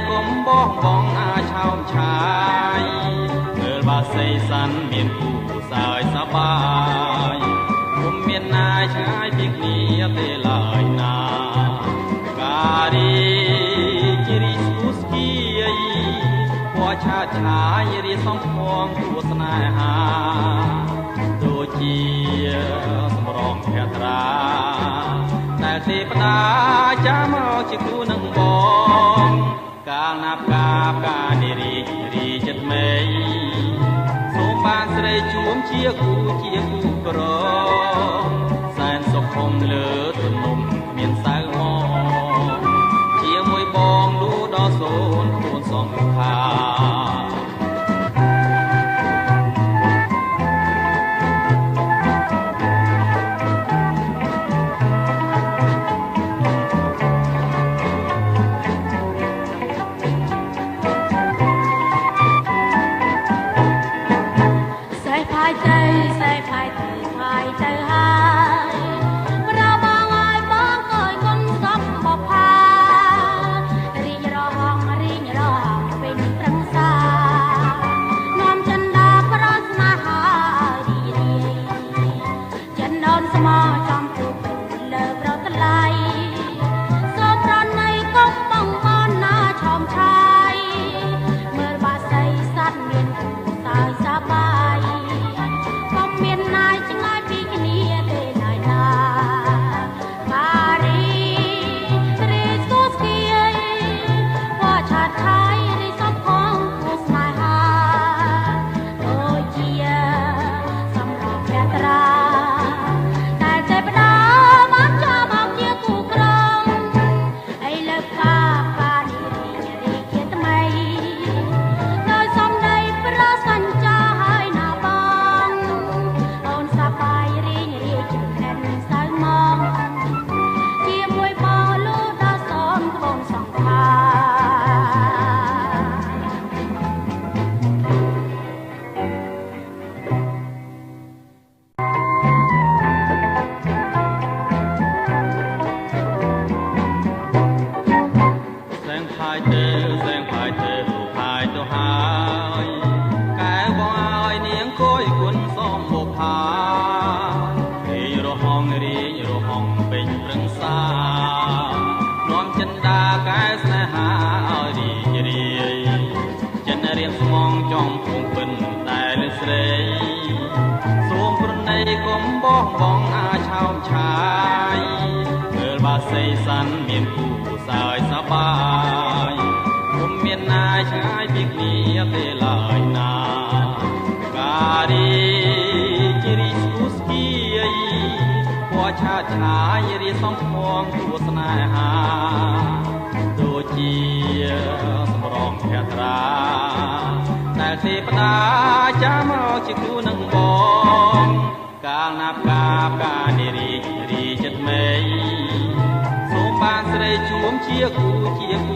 កុំបងបងអាចឆោមឆាយមើលបាសីសាន់មានគូសើយសប្បាយគុំមានណាយឆ្ងាយពីគ្នាទេឡើយណាការីជីរីស្គូស្គីពណ៌ឆាតឆាយរៀសំភងគួស្នេហាដូចជាសម្រងភក្ត្រាតែទេវតាចាំមកជាគូនឹងបងកាលណាប់កាបកានារីចិត្តមេសូមបានស្រីជួមជាគូក្រសែនសុខុមលើទំនុំមានសៅមកជាមួយបងលូដល់សូនខ្លួនសងខាមានគូសើយសប្បាយគុំមានណាយឆ្ងាយពីគ្នាទេឡើយណាការីជីរីស្គូស្គីពណ៌ឆាតឆាយរៀសំភងគួស្នេហាដូចជាសម្រងភក្ត្រាតែទេវតាចាំមកជាគូនឹងបងកាលណាប់កាបកានារីចិត្តមេបានស្រីជួមជាគូ